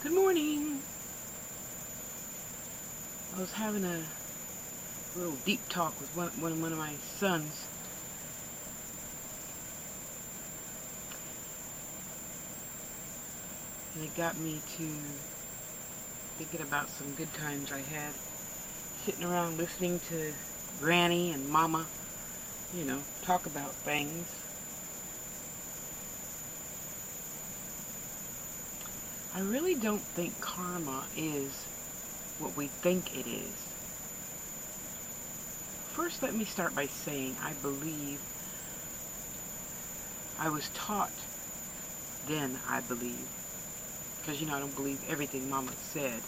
Good morning. I was having a little deep talk with one of my sons. And it got me to thinking about some good times I had sitting around listening to Granny and Mama, talk about things. I really don't think karma is what we think it is. First, let me start by saying I believe I was taught then, I believe, because I don't believe everything Mama said.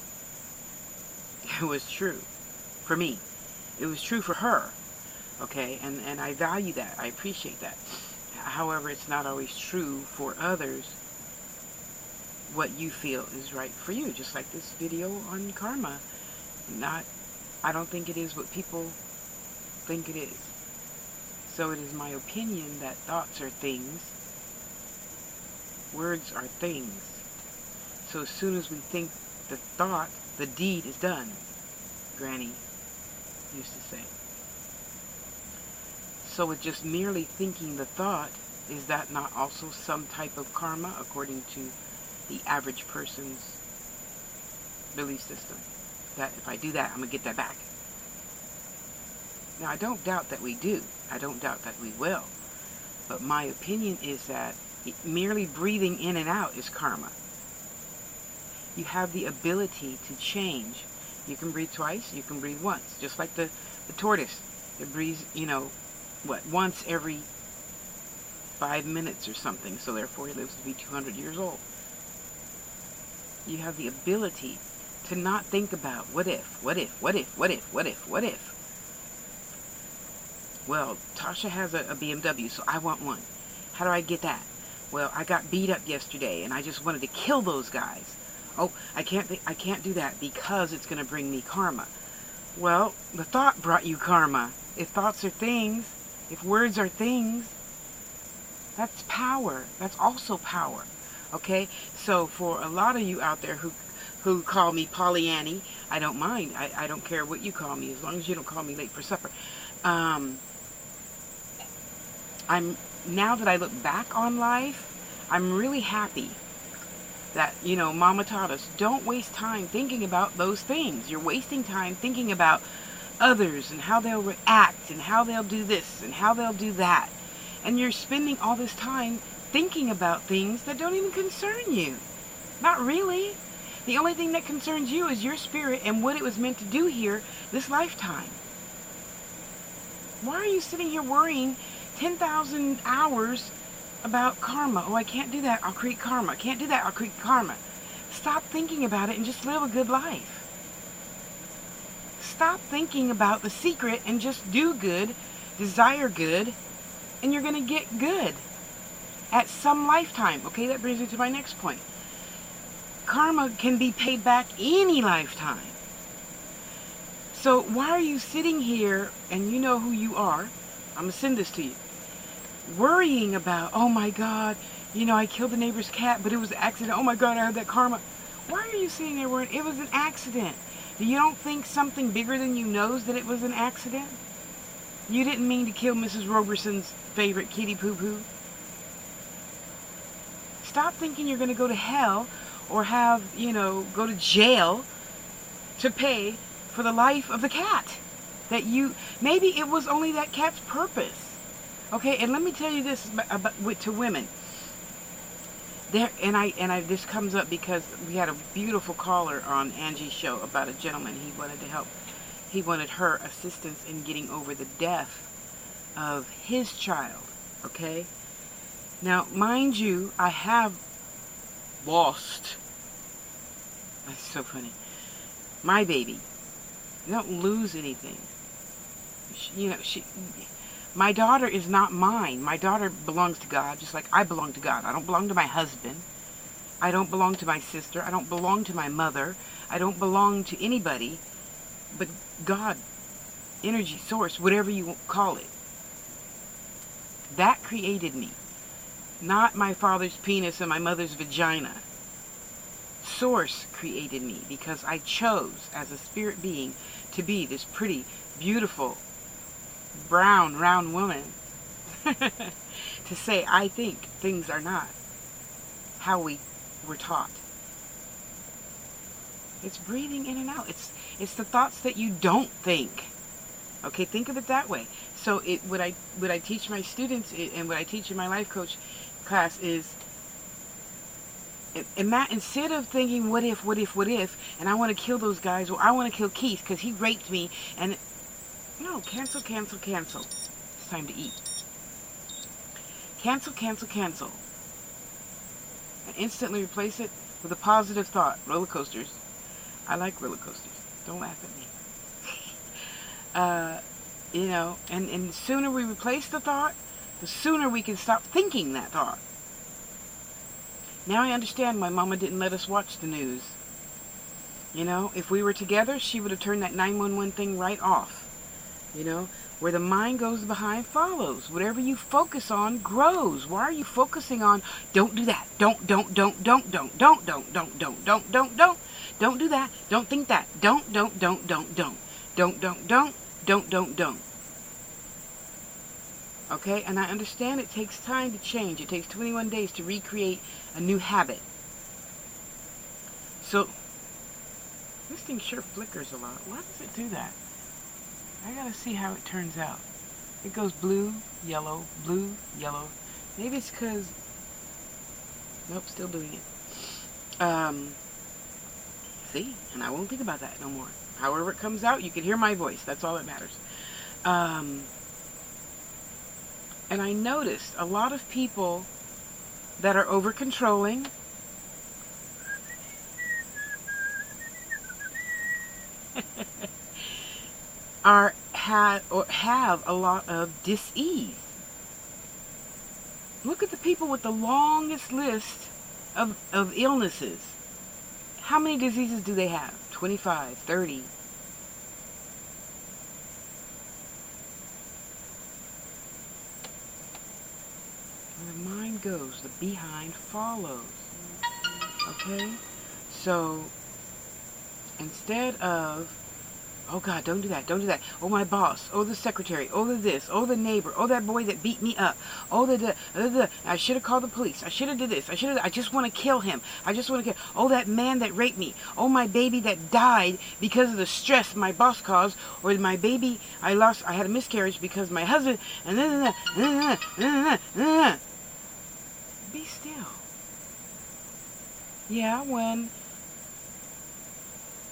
It was true for me. It was true for her, okay? And I value that. I appreciate that. However, it's not always true for others what you feel is right for you. Just like this video on karma. I don't think it is what people think it is. So it is my opinion that thoughts are things. Words are things. So as soon as we think the thought, the deed is done, Granny used to say. So with just merely thinking the thought, is that not also some type of karma according to the average person's belief system? That if I do that, I'm going to get that back. Now, I don't doubt that we do. I don't doubt that we will. But my opinion is that merely breathing in and out is karma. You have the ability to change. You can breathe twice, you can breathe once. Just like the tortoise. It breathes, once every 5 minutes or something. So therefore he lives to be 200 years old. You have the ability to not think about what if. Well, Tasha has a BMW, so I want one. How do I get that? Well, I got beat up yesterday, and I just wanted to kill those guys. Oh, I can't do that because it's going to bring me karma. Well, the thought brought you karma. If thoughts are things, if words are things, that's power. That's also power. Okay? So for a lot of you out there who call me Pollyanny, I don't mind. I don't care what you call me, as long as you don't call me late for supper. Now that I look back on life, I'm really happy that, Mama taught us, don't waste time thinking about those things. You're wasting time thinking about others and how they'll react and how they'll do this and how they'll do that. And you're spending all this time thinking about things that don't even concern you. Not really. The only thing that concerns you is your spirit and what it was meant to do here this lifetime. Why are you sitting here worrying 10,000 hours about karma? Oh, I can't do that, I'll create karma. I can't do that, I'll create karma. Stop thinking about it and just live a good life. Stop thinking about the secret and just do good, desire good, and you're going to get good at some lifetime. Okay, that brings me to my next point. Karma can be paid back any lifetime. So why are you sitting here, and you know who you are, I'm going to send this to you, worrying about, oh my God, I killed the neighbor's cat, but it was an accident. Oh my God, I had that karma. Why are you sitting there worrying? It was an accident. You don't think something bigger than you knows that it was an accident? You didn't mean to kill Mrs. Roberson's favorite kitty poo-poo. Stop thinking you're going to go to hell or have, go to jail to pay for the life of the cat. Maybe it was only that cat's purpose. Okay, and let me tell you this to women. This comes up because we had a beautiful caller on Angie's show about a gentleman. He wanted to help. He wanted her assistance in getting over the death of his child. Okay? Now, mind you, I have lost. That's so funny. My baby. You don't lose anything. My daughter is not mine. My daughter belongs to God, just like I belong to God. I don't belong to my husband. I don't belong to my sister. I don't belong to my mother. I don't belong to anybody but God, energy, source, whatever you call it. That created me. Not my father's penis and my mother's vagina. Source created me because I chose as a spirit being to be this pretty, beautiful, brown, round woman. To say, I think things are not how we were taught. It's breathing in and out. It's the thoughts that you don't think. Okay, think of it that way. So what I teach my students and what I teach in my life coach class is, instead of thinking what if, and I want to kill those guys, or I want to kill Keith because he raped me, and no, cancel. It's time to eat. Cancel. And instantly replace it with a positive thought. Roller coasters. I like roller coasters. Don't laugh at me. And the sooner we replace the thought, the sooner we can stop thinking that thought. Now I understand why Mama didn't let us watch the news. If we were together, she would have turned that 911 thing right off. Where the mind goes, the behind follows. Whatever you focus on grows. Why are you focusing on, don't do that, don't do that, don't think that, don't. Okay, and I understand it takes time to change. It takes 21 days to recreate a new habit. So, this thing sure flickers a lot. Why does it do that? I gotta see how it turns out. It goes blue, yellow, blue, yellow. Maybe it's because... Nope, still doing it. See? And I won't think about that no more. However it comes out, you can hear my voice. That's all that matters. And I noticed a lot of people that are over-controlling have a lot of dis-ease. Look at the people with the longest list of illnesses. How many diseases do they have? 25, 30. Where the mind goes, the behind follows. Okay? So, instead of, oh God, don't do that. Oh, my boss. Oh, the secretary. Oh, the this. Oh, the neighbor. Oh, that boy that beat me up. Oh, I should have called the police. I should have did this. I just want to kill him. Oh, that man that raped me. Oh, my baby that died because of the stress my boss caused. Or my baby I had a miscarriage because my husband, Be still. Yeah, when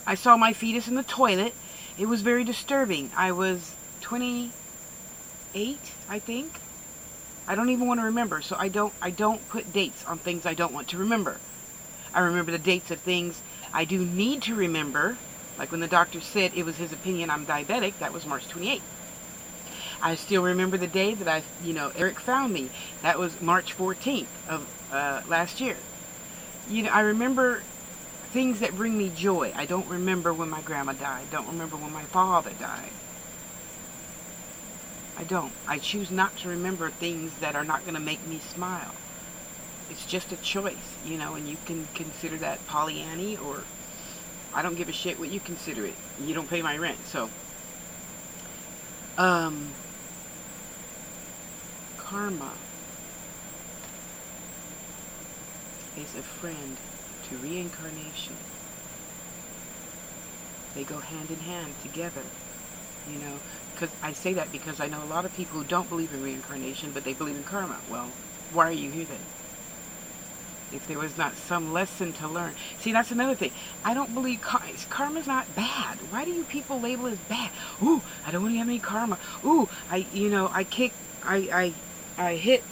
I saw my fetus in the toilet, it was very disturbing. I was 28, I think. I don't even want to remember, so I don't put dates on things I don't want to remember. I remember the dates of things I do need to remember, like when the doctor said it was his opinion I'm diabetic. That was March 28th. I still remember the day that Eric found me. That was March 14th of last year. I remember things that bring me joy. I don't remember when my grandma died. Don't remember when my father died. I don't. I choose not to remember things that are not going to make me smile. It's just a choice, and you can consider that Pollyanny, or I don't give a shit what you consider it. You don't pay my rent, so. Karma is a friend to reincarnation. They go hand in hand together, because I say that because I know a lot of people who don't believe in reincarnation, but they believe in karma. Well, why are you here then? If there was not some lesson to learn. See, that's another thing. I don't believe karma's not bad. Why do you people label it as bad? Ooh, I don't want to have any karma. Ooh, I hit,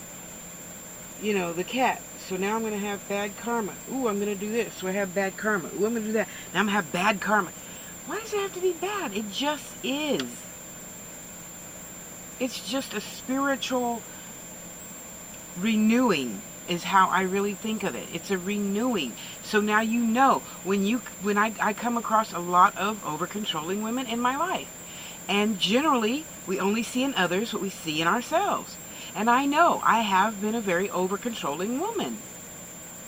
the cat. So now I'm going to have bad karma. Ooh, I'm going to do this, so I have bad karma. Ooh, I'm going to do that. Now I'm going to have bad karma. Why does it have to be bad? It just is. It's just a spiritual renewing is how I really think of it. It's a renewing. So now when I come across a lot of over-controlling women in my life. And generally, we only see in others what we see in ourselves. And I know I have been a very over-controlling woman.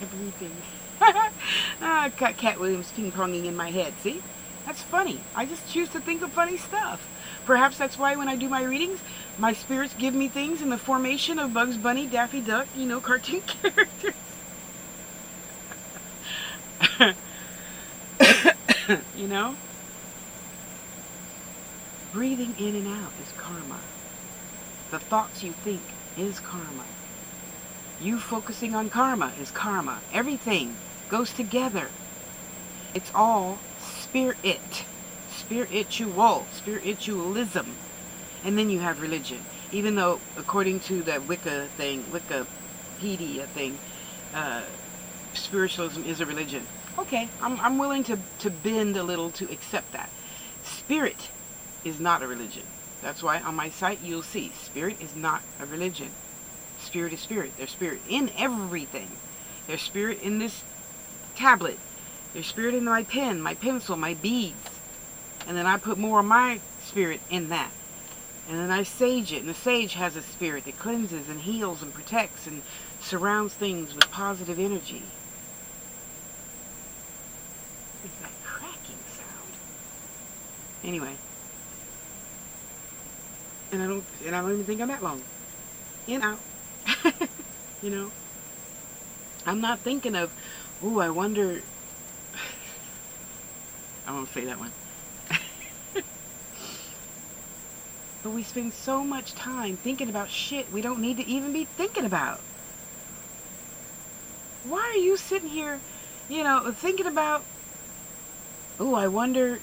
Everything. Got Cat Williams ping-ponging in my head. See? That's funny. I just choose to think of funny stuff. Perhaps that's why when I do my readings, my spirits give me things in the formation of Bugs Bunny, Daffy Duck, cartoon characters. you know? Breathing in and out is karma. The thoughts you think is karma. You focusing on karma is karma. Everything goes together. It's all spirit. Spiritualism. And then you have religion. Even though, according to that Wikipedia thing, spiritualism is a religion. Okay, I'm willing to bend a little to accept that. Spirit is not a religion. That's why on my site you'll see spirit is not a religion. Spirit is spirit. There's spirit in everything. There's spirit in this tablet. There's spirit in my pen, my pencil, my beads. And then I put more of my spirit in that. And then I sage it. And the sage has a spirit that cleanses and heals and protects and surrounds things with positive energy. It's that cracking sound. Anyway. And I don't even think I'm that long. In, out. I'm not thinking of, ooh, I wonder. I won't say that one. But we spend so much time thinking about shit we don't need to even be thinking about. Why are you sitting here, thinking about, ooh, I wonder,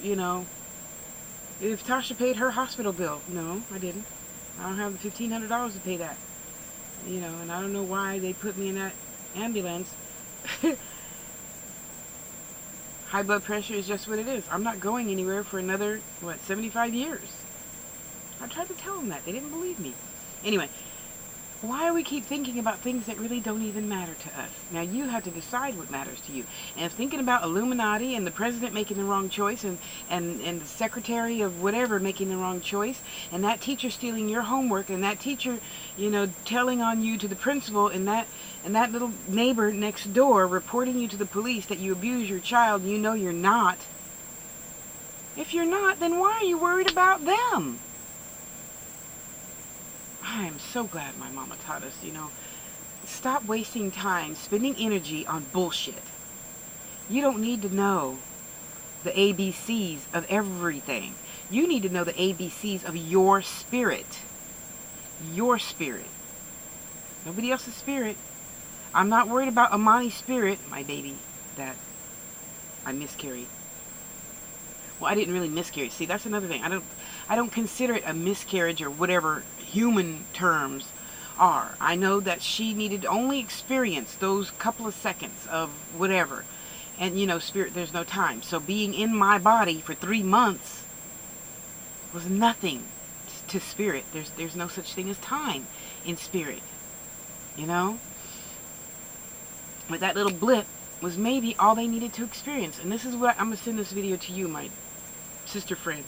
if Tasha paid her hospital bill. No, I didn't. I don't have the $1,500 to pay that. And I don't know why they put me in that ambulance. High blood pressure is just what it is. I'm not going anywhere for another, 75 years. I tried to tell them that. They didn't believe me. Anyway, why do we keep thinking about things that really don't even matter to us? Now, you have to decide what matters to you. And if thinking about Illuminati and the president making the wrong choice and the secretary of whatever making the wrong choice and that teacher stealing your homework and that teacher, telling on you to the principal and that little neighbor next door reporting you to the police that you abuse your child and you're not. If you're not, then why are you worried about them? I am so glad my mama taught us, stop wasting time spending energy on bullshit. You don't need to know the ABCs of everything. You need to know the ABCs of your spirit. Your spirit. Nobody else's spirit. I'm not worried about Amani's spirit, my baby, that I miscarried. Well, I didn't really miscarry. See, that's another thing. I don't consider it a miscarriage or whatever human terms are. I know that she needed to only experience those couple of seconds of whatever. And, spirit, there's no time. So being in my body for 3 months was nothing to spirit. There's no such thing as time in spirit. But that little blip was maybe all they needed to experience. And this is what I'm going to send this video to you, my sister friend,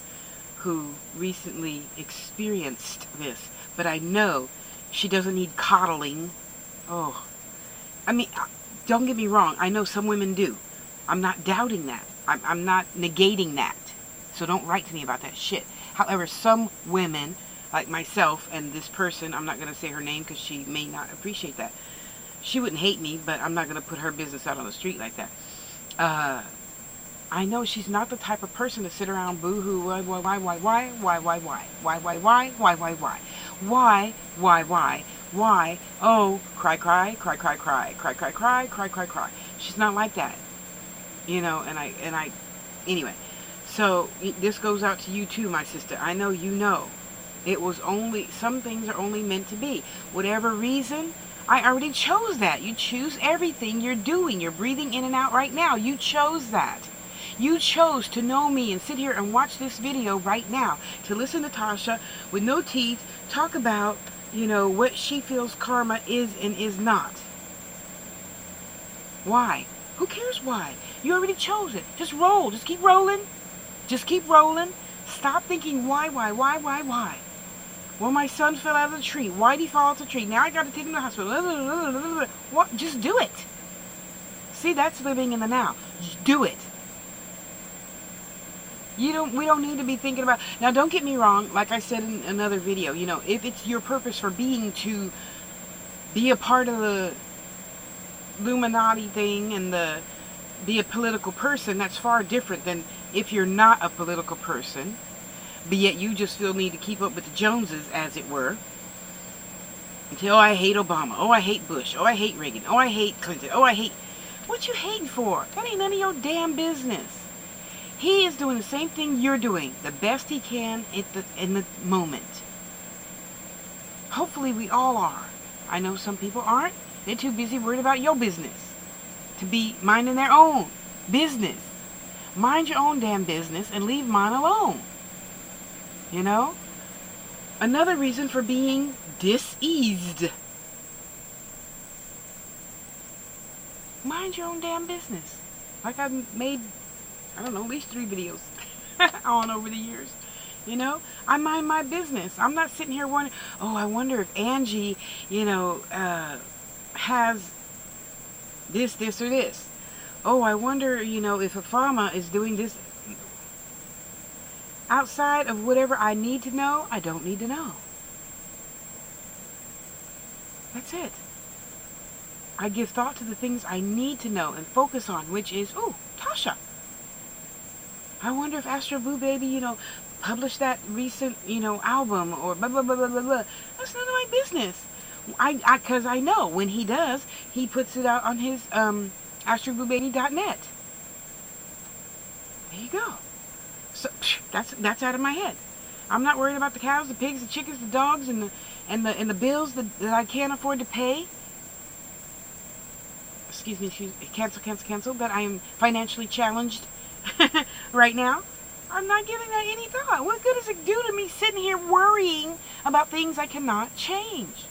who recently experienced this. But I know she doesn't need coddling. Oh, I mean, don't get me wrong. I know some women do. I'm not doubting that. I'm not negating that. So don't write to me about that shit. However, some women, like myself and this person, I'm not going to say her name because she may not appreciate that. She wouldn't hate me, but I'm not going to put her business out on the street like that. I know she's not the type of person to sit around boo-hoo, why, oh, cry. She's not like that. Anyway, so this goes out to you too, my sister. I know it was only, some things are only meant to be. Whatever reason, I already chose that. You choose everything you're doing. You're breathing in and out right now. You chose that. You chose to know me and sit here and watch this video right now, to listen to Tasha with no teeth talk about, what she feels karma is and is not. Why? Who cares why? You already chose it. Just roll. Just keep rolling. Just keep rolling. Stop thinking why. Well, my son fell out of the tree. Why'd he fall out of the tree? Now I got to take him to the hospital. What? Just do it. See, that's living in the now. Just do it. We don't need to be thinking about, now don't get me wrong, like I said in another video, if it's your purpose for being to be a part of the Illuminati thing and be a political person, that's far different than if you're not a political person, but yet you just still need to keep up with the Joneses, as it were. Until, oh, I hate Obama, oh, I hate Bush, oh, I hate Reagan, oh, I hate Clinton, oh, I hate... What you hating for? That ain't none of your damn business. He is doing the same thing you're doing, the best he can in the moment. Hopefully we all are. I know some people aren't. They're too busy worried about your business to be minding their own business. Mind your own damn business and leave mine alone. Another reason for being diseased. Mind your own damn business. Like I've made, I don't know, at least 3 videos on over the years. I mind my business. I'm not sitting here wondering, oh, I wonder if Angie, has this, or this. Oh, I wonder, if Afama is doing this. Outside of whatever I need to know, I don't need to know. That's it. I give thought to the things I need to know and focus on, which is, ooh, Tasha. I wonder if Astro Blue Baby, published that recent, album, or blah, blah, blah, blah, blah, blah. That's none of my business. Because I know when he does, he puts it out on his astrobluebaby.net. There you go. So that's out of my head. I'm not worried about the cows, the pigs, the chickens, the dogs, and the bills that I can't afford to pay. Excuse me, cancel, that I am financially challenged right now. I'm not giving that any thought. What good does it do to me sitting here worrying about things I cannot change?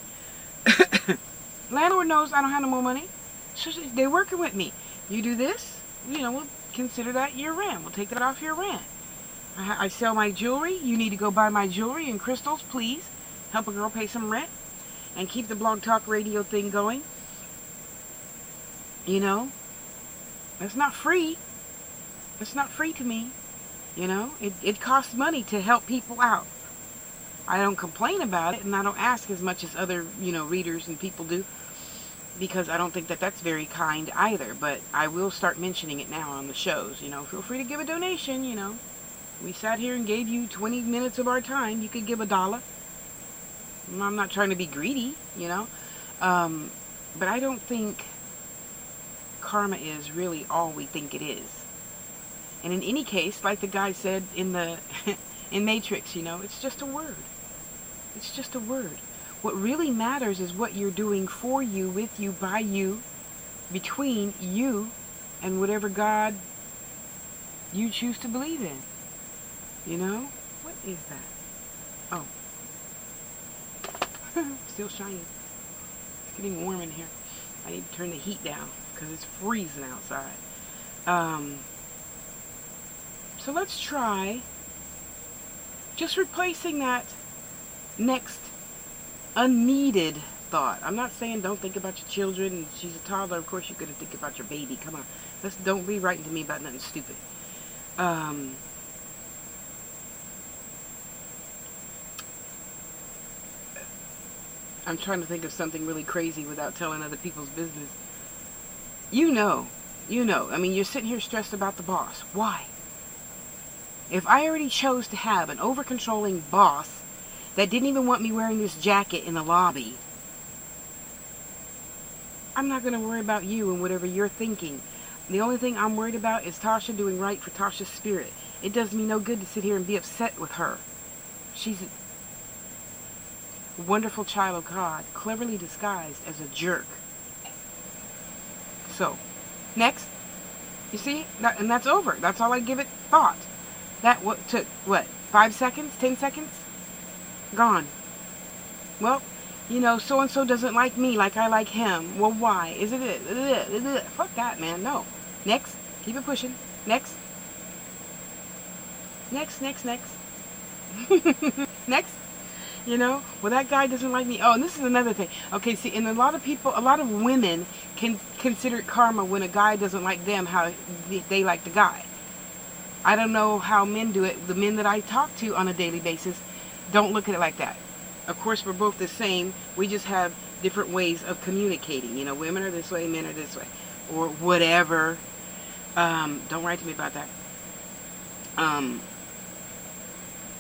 Landlord knows I don't have no more money, so they're working with me. You do this, we'll consider that your rent. We'll take that off your rent. I sell my jewelry. You need to go buy my jewelry and crystals, please. Help a girl pay some rent and keep the Blog Talk Radio thing going. It's not free. It's not free to me. It costs money to help people out. I don't complain about it, and I don't ask as much as other, readers and people do, because I don't think that that's very kind either. But I will start mentioning it now on the shows. Feel free to give a donation. We sat here and gave you 20 minutes of our time. You could give $1. I'm not trying to be greedy, but I don't think karma is really all we think it is. And in any case, like the guy said in in Matrix, it's just a word. It's just a word. What really matters is what you're doing for you, with you, by you, between you and whatever God you choose to believe in. What is that? Oh. Still shining. It's getting warm in here. I need to turn the heat down because it's freezing outside. So let's try just replacing that next unneeded thought. I'm not saying don't think about your children. She's a toddler. Of course you're going to think about your baby. Come on. Don't be writing to me about nothing stupid. I'm trying to think of something really crazy without telling other people's business. I mean, you're sitting here stressed about the boss. Why? If I already chose to have an over-controlling boss that didn't even want me wearing this jacket in the lobby, I'm not going to worry about you and whatever you're thinking. The only thing I'm worried about is Tasha doing right for Tasha's spirit. It does me no good to sit here and be upset with her. She's a wonderful child of God, cleverly disguised as a jerk. So, next. You see? And that's over. That's all I give it thought. That took, 5 seconds? 10 seconds? Gone. Well, so-and-so doesn't like me like I like him. Well, why? Is it? Fuck that, man. No. Next. Keep it pushing. Next. Next. Next. You know, well, that guy doesn't like me. Oh, and this is another thing. Okay, see, and a lot of people, a lot of women can consider it karma when a guy doesn't like them how they like the guy. I don't know how men do it. The men that I talk to on a daily basis don't look at it like that. Of course, we're both the same. We just have different ways of communicating. You know, women are this way, men are this way, or whatever. Don't write to me about that.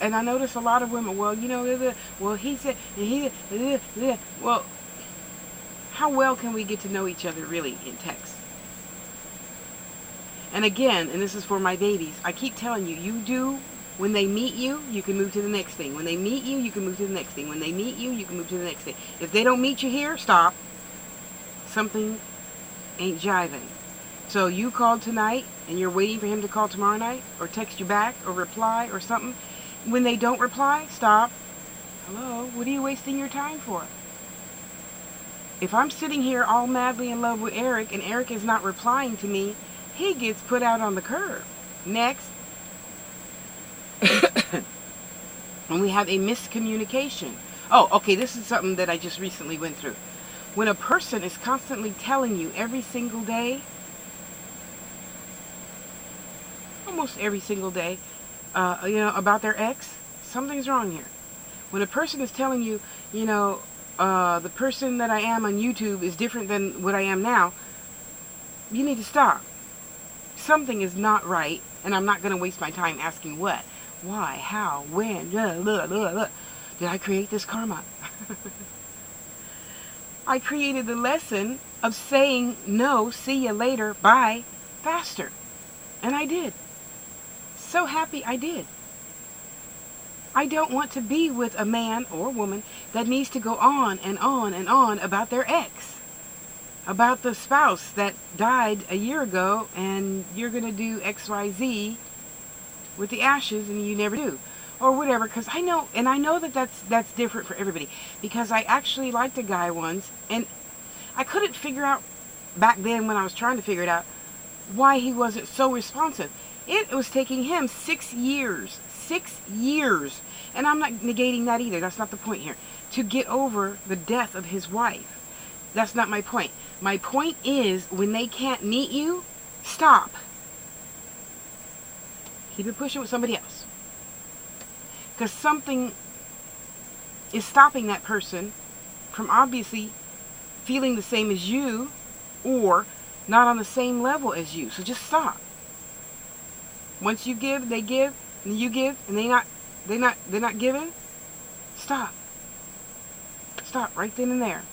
And I notice a lot of women, well, you know, well, he said, well, how well can we get to know each other really in text? And again, and this is for my babies, I keep telling you, you do, when they meet you, you can move to the next thing. When they meet you, you can move to the next thing. When they meet you, you can move to the next thing. If they don't meet you here, stop. Something ain't jiving. So you called tonight, and you're waiting for him to call tomorrow night, or text you back, or reply, or something. When they don't reply, stop. Hello, what are you wasting your time for? If I'm sitting here all madly in love with Eric, and Eric is not replying to me, he gets put out on the curb. Next. When we have a miscommunication. Oh, okay, this is something that I just recently went through. When a person is constantly telling you every single day, almost every single day, you know, about their ex, something's wrong here. When a person is telling you, you know, the person that I am on YouTube is different than what I am now, you need to stop. Something is not right, and I'm not going to waste my time asking what, why, how, when, Did I create this karma? I created the lesson of saying no, see you later, bye, faster. And I did. So happy I did. I don't want to be with a man or woman that needs to go on and on and on about their ex. About the spouse that died a year ago and you're going to do XYZ with the ashes and you never do. Or whatever, because I know, and I know that that's different for everybody. Because I actually liked a guy once, and I couldn't figure out, back then when I was trying to figure it out, why he wasn't so responsive. It was taking him 6 years. 6 years. And I'm not negating that either. That's not the point here. To get over the death of his wife. That's not my point. My point is, when they can't meet you, stop. Keep it pushing with somebody else. Because something is stopping that person from obviously feeling the same as you, or not on the same level as you. So just stop. Once you give, and you give, and they're not giving. Stop. Stop right then and there.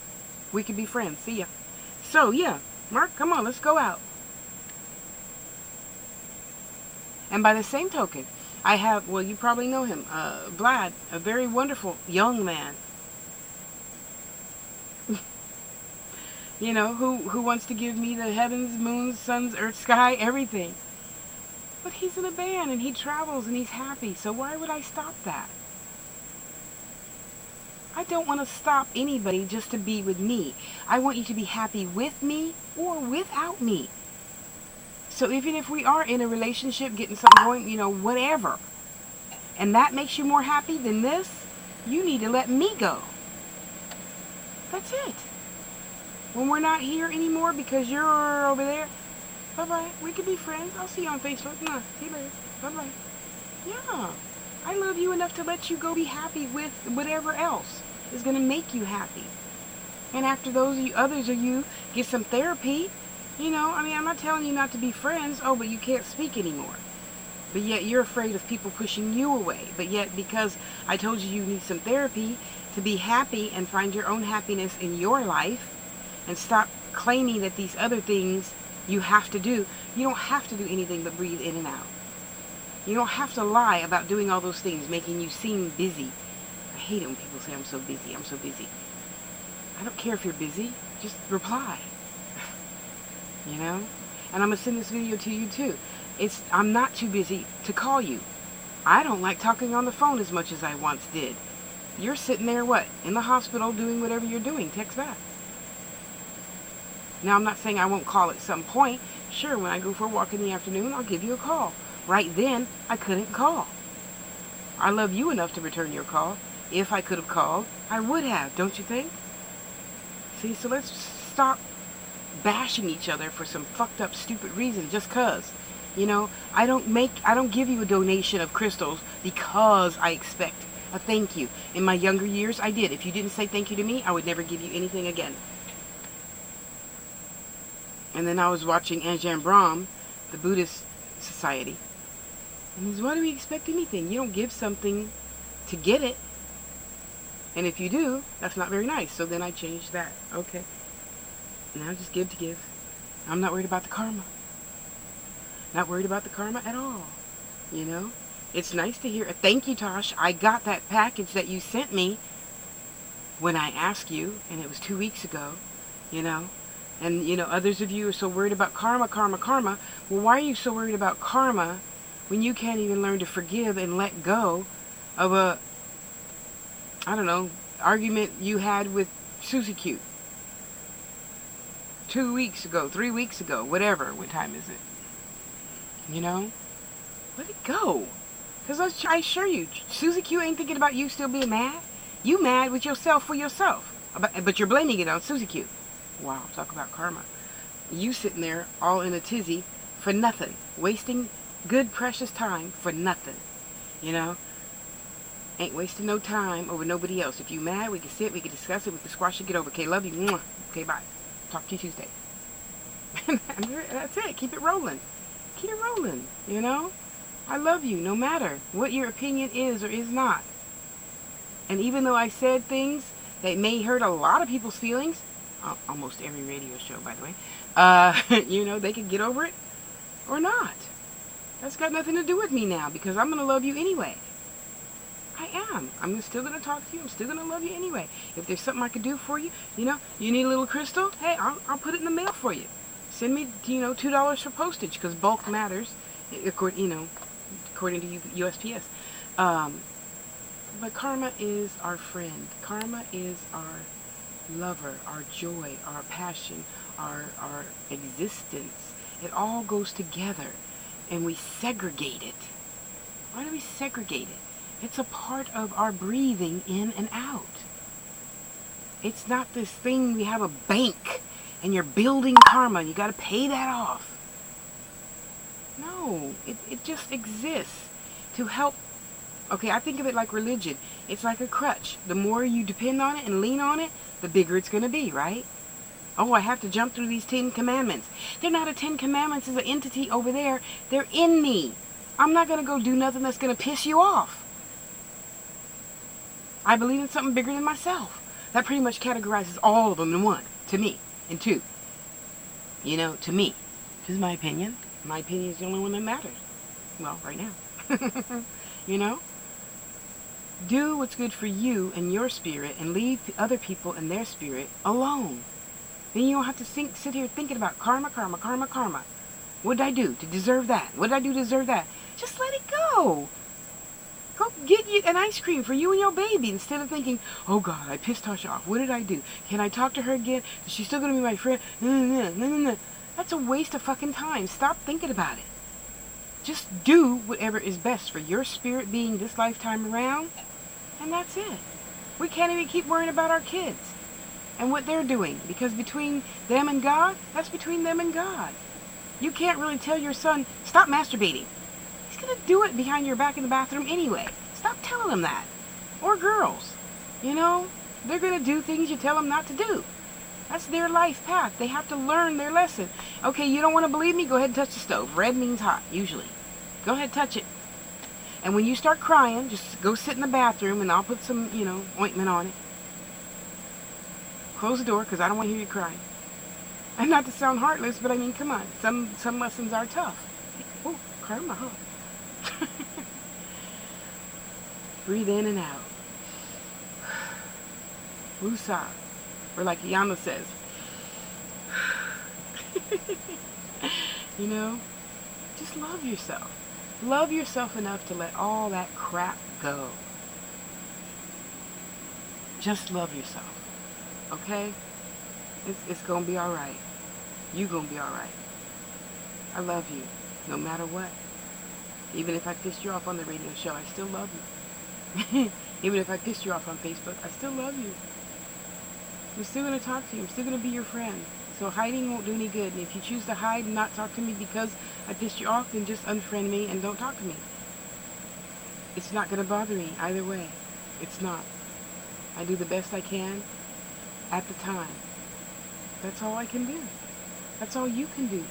We could be friends. See ya. So yeah, Mark, come on, let's go out. And by the same token, I have, well, you probably know him, Vlad, a very wonderful young man. You know, who wants to give me the heavens, moons, suns, earth, sky, everything. But he's in a band and he travels and he's happy. So why would I stop that? I don't want to stop anybody just to be with me. I want you to be happy with me or without me. So even if we are in a relationship, getting something going, you know, whatever, and that makes you more happy than this, you need to let me go. That's it. When we're not here anymore because you're over there, bye-bye. We could be friends. I'll see you on Facebook. Nah, see you later. Bye-bye. Yeah. I love you enough to let you go be happy with whatever else is going to make you happy. And after those others of you get some therapy, you know, I mean, I'm not telling you not to be friends. Oh, but you can't speak anymore. But yet you're afraid of people pushing you away. But yet because I told you you need some therapy to be happy and find your own happiness in your life and stop claiming that these other things you have to do. You don't have to do anything but breathe in and out. You don't have to lie about doing all those things, making you seem busy. I hate it when people say, I'm so busy, I'm so busy. I don't care if you're busy. Just reply. You know? And I'm going to send this video to you too. I'm not too busy to call you. I don't like talking on the phone as much as I once did. You're sitting there, what? In the hospital doing whatever you're doing. Text back. Now, I'm not saying I won't call at some point. Sure, when I go for a walk in the afternoon, I'll give you a call. Right then, I couldn't call. I love you enough to return your call. If I could have called, I would have, don't you think? See, so let's stop bashing each other for some fucked up stupid reason just cause. You know, I don't give you a donation of crystals because I expect a thank you. In my younger years, I did. If you didn't say thank you to me, I would never give you anything again. And then I was watching Ajahn Brahm, the Buddhist Society. And he says, why do we expect anything? You don't give something to get it. And if you do, that's not very nice. So then I changed that. Okay. Now just give to give. I'm not worried about the karma. Not worried about the karma at all. You know? It's nice to hear a thank you, Tosh. I got that package that you sent me when I asked you, and it was 2 weeks ago. You know? And, you know, others of you are so worried about karma, karma, karma. Well, why are you so worried about karma when you can't even learn to forgive and let go of a, I don't know, argument you had with Susie Q 2 weeks ago, 3 weeks ago, whatever. What time is it? You know? Let it go. Because I assure you, Susie Q ain't thinking about you still being mad. You mad with yourself for yourself. But you're blaming it on Susie Q. Wow, talk about karma. You sitting there all in a tizzy for nothing. Wasting good, precious time for nothing. You know? Ain't wasting no time over nobody else. If you mad, we can sit, we can discuss it, we can squash it, get over. Okay, love you. Mwah. Okay, bye. Talk to you Tuesday. That's it. Keep it rolling. Keep it rolling. You know? I love you no matter what your opinion is or is not. And even though I said things that may hurt a lot of people's feelings, almost every radio show, by the way, you know, they can get over it or not. That's got nothing to do with me now because I'm going to love you anyway. I am. I'm still going to talk to you. I'm still going to love you anyway. If there's something I can do for you, you know, you need a little crystal, hey, I'll put it in the mail for you. Send me, you know, $2 for postage because bulk matters, you know, according to USPS. But karma is our friend. Karma is our lover, our joy, our passion, our existence. It all goes together and we segregate it. Why do we segregate it? It's a part of our breathing in and out. It's not this thing we have a bank and you're building karma and you got to pay that off. No, it just exists to help. Okay, I think of it like religion. It's like a crutch. The more you depend on it and lean on it, the bigger it's going to be, right? Oh, I have to jump through these 10 commandments. They're not a 10 commandments as an entity over there. They're in me. I'm not going to go do nothing that's going to piss you off. I believe in something bigger than myself. That pretty much categorizes all of them in one, to me, in two. You know, to me. This is my opinion. My opinion is the only one that matters. Well, right now. You know? Do what's good for you and your spirit and leave other people and their spirit alone. Then you don't have to sit here thinking about karma, karma, karma, karma. What did I do to deserve that? What did I do to deserve that? Just let it go. Go get you an ice cream for you and your baby instead of thinking, oh God, I pissed Tasha off. What did I do? Can I talk to her again? Is she still going to be my friend? No. That's a waste of fucking time. Stop thinking about it. Just do whatever is best for your spirit being this lifetime around, and that's it. We can't even keep worrying about our kids and what they're doing, because between them and God, that's between them and God. You can't really tell your son, stop masturbating. He's going to do it behind your back in the bathroom anyway. Stop telling him that. Or girls. You know, they're going to do things you tell them not to do. That's their life path. They have to learn their lesson. Okay, you don't want to believe me? Go ahead and touch the stove. Red means hot, usually. Go ahead, touch it. And when you start crying, just go sit in the bathroom and I'll put some, you know, ointment on it. Close the door because I don't want to hear you crying. And not to sound heartless, but I mean, come on. Some lessons are tough. Oh, karma, huh? Breathe in and out. Wusa. Or like Yama says. You know? Just love yourself. Love yourself enough to let all that crap go. Just love yourself. Okay? It's gonna be alright. You gonna be alright. I love you. No matter what. Even if I pissed you off on the radio show, I still love you. Even if I pissed you off on Facebook, I still love you. I'm still going to talk to you. I'm still going to be your friend. So hiding won't do any good. And if you choose to hide and not talk to me because I pissed you off, then just unfriend me and don't talk to me. It's not going to bother me either way. It's not. I do the best I can at the time. That's all I can do. That's all you can do.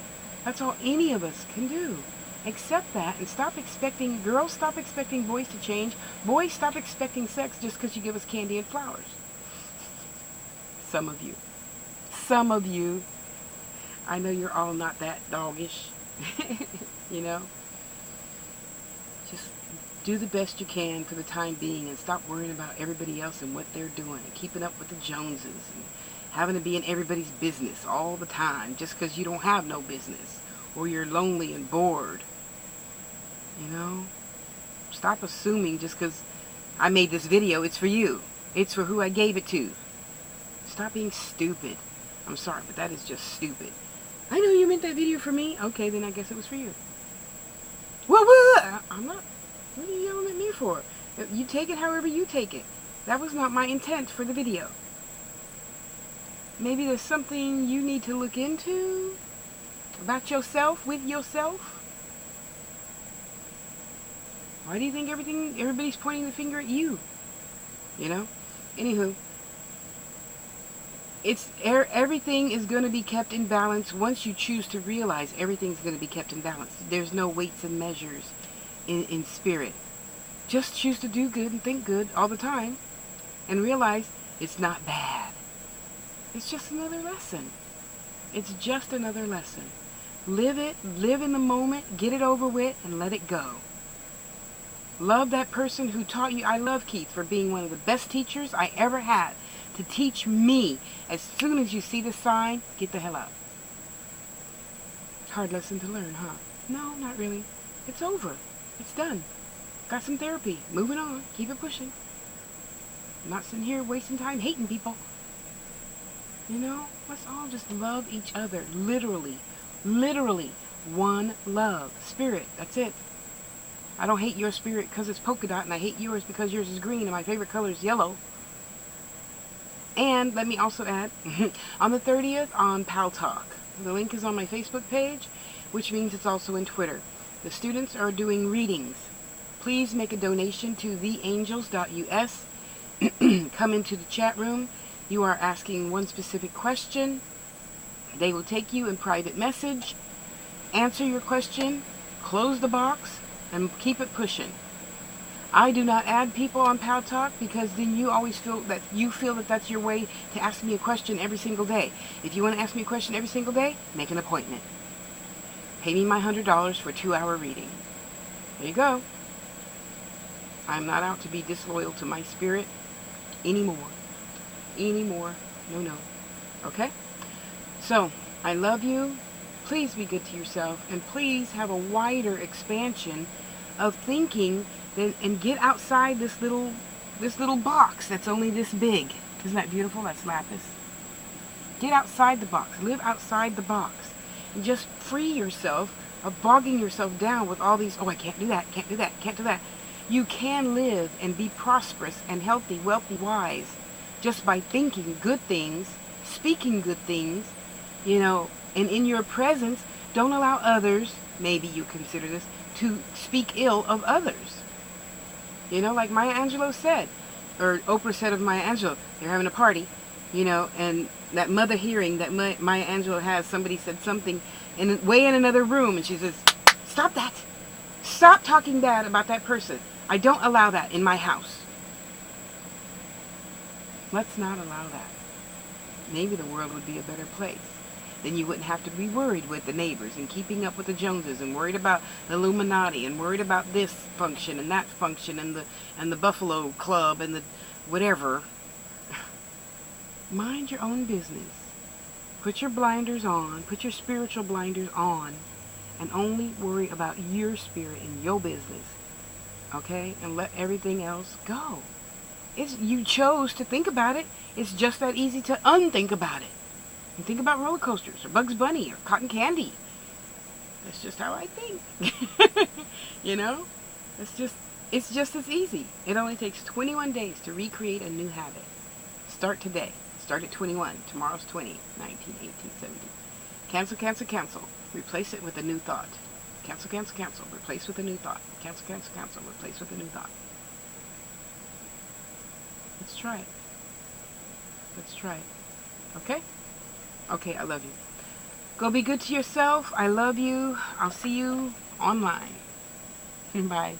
That's all any of us can do. Accept that and stop expecting, girls stop expecting boys to change. Boys stop expecting sex just because you give us candy and flowers. Some of you. Some of you. I know you're all not that doggish. You know? Just do the best you can for the time being and stop worrying about everybody else and what they're doing and keeping up with the Joneses and having to be in everybody's business all the time just because you don't have no business or you're lonely and bored. You know? Stop assuming just because I made this video, it's for you. It's for who I gave it to. Stop being stupid. I'm sorry, but that is just stupid. I know you meant that video for me. Okay, then I guess it was for you. What? I'm not. What are you yelling at me for? You take it however you take it. That was not my intent for the video. Maybe there's something you need to look into about yourself, with yourself. Why do you think everybody's pointing the finger at you? You know? Anywho, everything is going to be kept in balance once you choose to realize everything's going to be kept in balance. There's no weights and measures in spirit. Just choose to do good and think good all the time and realize it's not bad. It's just another lesson. It's just another lesson. Live it, live in the moment, get it over with, and let it go. Love that person who taught you. I love Keith for being one of the best teachers I ever had to teach me. As soon as you see the sign, get the hell out. Hard lesson to learn, huh? No, not really. It's over. It's done. Got some therapy. Moving on. Keep it pushing. I'm not sitting here wasting time hating people. You know, let's all just love each other. Literally. Literally. One love. Spirit. That's it. I don't hate your spirit because it's polka dot, and I hate yours because yours is green, and my favorite color is yellow. And let me also add, on the 30th on Pal Talk. The link is on my Facebook page, which means it's also in Twitter. The students are doing readings. Please make a donation to theangels.us. Come into the chat room. You are asking one specific question. They will take you in private message, answer your question, close the box, and keep it pushing. I do not add people on Pal Talk because then you always feel that that's your way to ask me a question every single day. If you want to ask me a question every single day, make an appointment. Pay me my $100 for a 2-hour reading. There you go. I'm not out to be disloyal to my spirit anymore. Anymore. No. Okay? So, I love you. Please be good to yourself. And please have a wider expansion of thinking and get outside this little box that's only this big. Isn't that beautiful? That's lapis. Get outside the box. Live outside the box. And just free yourself of bogging yourself down with all these, oh, I can't do that, can't do that, can't do that. You can live and be prosperous and healthy, wealthy, wise just by thinking good things, speaking good things, you know, and in your presence, don't allow others, maybe you consider this, to speak ill of others. You know, like Maya Angelou said, or Oprah said of Maya Angelou, they're having a party, you know, and that mother hearing that Maya Angelou has, somebody said something way in another room, and she says, stop that. Stop talking bad about that person. I don't allow that in my house. Let's not allow that. Maybe the world would be a better place. Then you wouldn't have to be worried with the neighbors and keeping up with the Joneses and worried about the Illuminati and worried about this function and that function and the Buffalo Club and the whatever. Mind your own business. Put your blinders on. Put your spiritual blinders on. And only worry about your spirit and your business. Okay? And let everything else go. You chose to think about it. It's just that easy to unthink about it. And think about roller coasters or Bugs Bunny or cotton candy. That's just how I think. You know? It's just as easy. It only takes 21 days to recreate a new habit. Start today. Start at 21. Tomorrow's 20, 19, 18, 17. Cancel, cancel, cancel. Replace it with a new thought. Cancel, cancel, cancel. Replace with a new thought. Cancel, cancel, cancel. Replace with a new thought. Let's try it. Let's try it. Okay? Okay, I love you. Go be good to yourself. I love you. I'll see you online. Bye.